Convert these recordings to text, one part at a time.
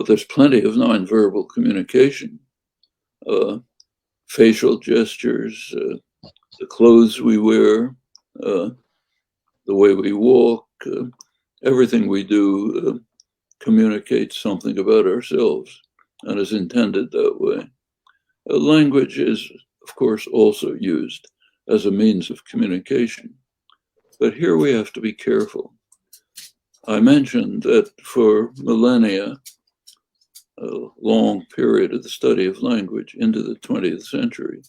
Well, there's plenty of nonverbal communication. Facial gestures, the clothes we wear, the way we walk, everything we do communicates something about ourselves and is intended that way. Language is, of course, also used as a means of communication. But here we have to be careful. I mentioned that for millennia, a long period of the study of language into the 20th century,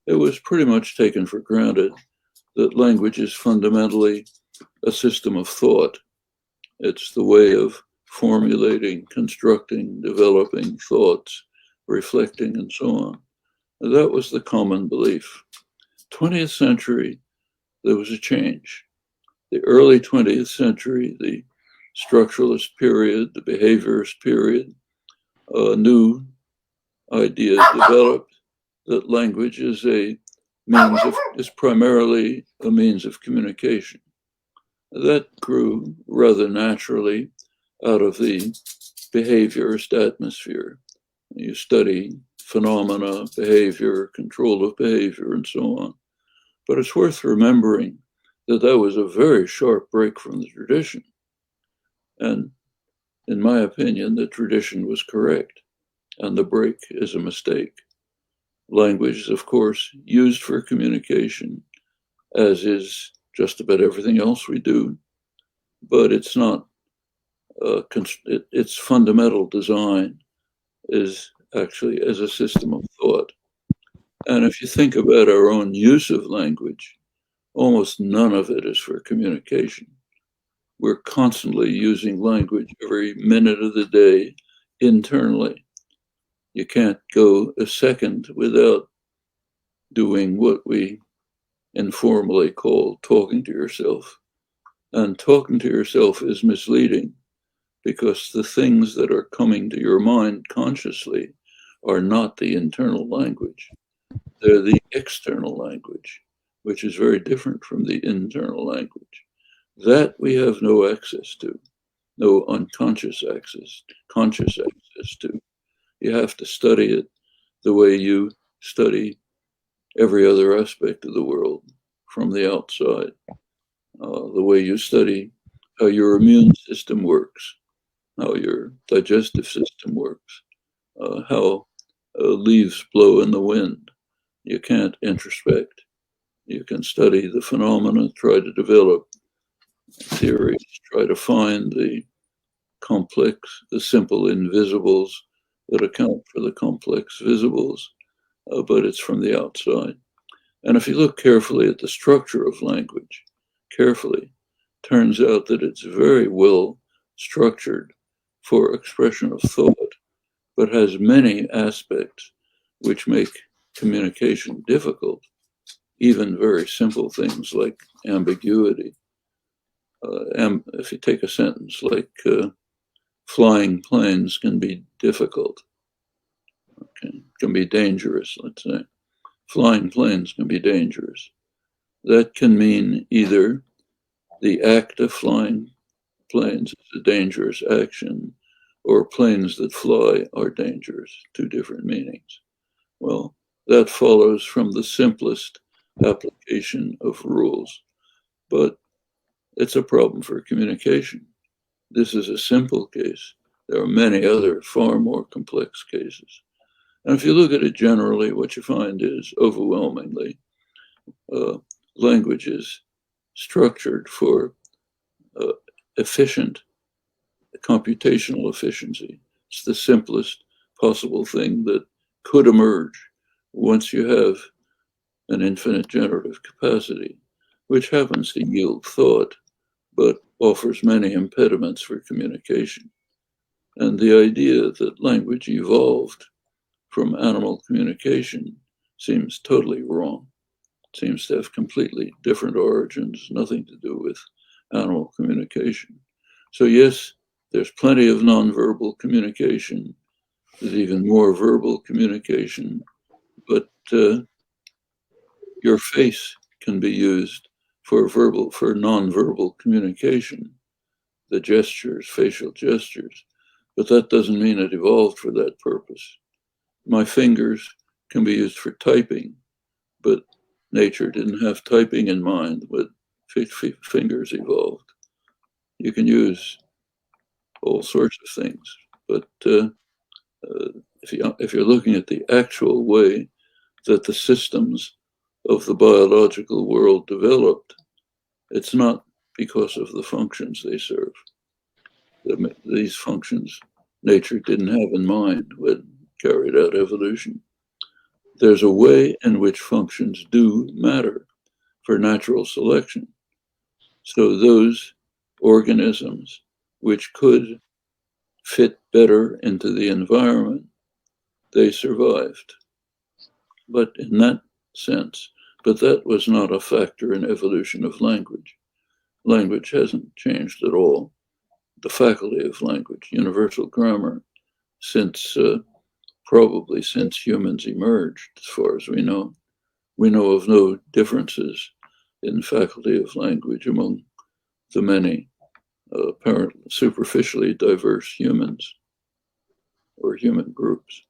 it was pretty much taken for granted that language is fundamentally a system of thought. It's the way of formulating, constructing, developing thoughts, reflecting, and so on. That was the common belief. 20th century, there was a change. The early 20th century, the structuralist period, the behaviorist period, a new idea developed that language is primarily a means of communication. That grew rather naturally out of the behaviorist atmosphere. You study phenomena, behavior, control of behavior, and so on. But it's worth remembering that that was a very sharp break from the tradition. And in my opinion, the tradition was correct, and the break is a mistake. Language is, of course, used for communication, as is just about everything else we do, but it's not, its fundamental design is actually as a system of thought. And if you think about our own use of language, almost none of it is for communication. We're constantly using language every minute of the day internally. You can't go a second without doing what we informally call talking to yourself. And talking to yourself is misleading because the things that are coming to your mind consciously are not the internal language. They're the external language, which is very different from the internal language. That we have no access to, no unconscious access, conscious access to. You have to study it the way you study every other aspect of the world from the outside, the way you study how your immune system works, how your digestive system works, how leaves blow in the wind. You can't introspect. You can study the phenomena, try to develop theories, try to find the complex, the simple invisibles that account for the complex visibles, but it's from the outside. And if you look carefully at the structure of language, turns out that it's very well structured for expression of thought, but has many aspects which make communication difficult, even very simple things like ambiguity. If you take a sentence like flying planes can be difficult, can be dangerous, let's say. Flying planes can be dangerous. That can mean either the act of flying planes is a dangerous action, or planes that fly are dangerous, two different meanings. Well, that follows from the simplest application of rules, but it's a problem for communication. This is a simple case. There are many other far more complex cases. And if you look at it generally, what you find is overwhelmingly language is structured for efficient computational efficiency. It's the simplest possible thing that could emerge once you have an infinite generative capacity, which happens to yield thought, but offers many impediments for communication. And the idea that language evolved from animal communication seems totally wrong. It seems to have completely different origins, nothing to do with animal communication. So yes, there's plenty of nonverbal communication. There's even more verbal communication, but your face can be used for nonverbal communication, the gestures, facial gestures, but that doesn't mean it evolved for that purpose. My fingers can be used for typing, but nature didn't have typing in mind when fingers evolved. You can use all sorts of things, but if you're looking at the actual way that the systems of the biological world developed, it's not because of the functions they serve. These functions nature didn't have in mind when it carried out evolution. There's a way in which functions do matter for natural selection. So those organisms which could fit better into the environment, they survived. But in that sense, but that was not a factor in evolution of language. Language hasn't changed at all. The faculty of language, universal grammar, probably since humans emerged, as far as we know of no differences in faculty of language among the many apparently superficially diverse humans or human groups.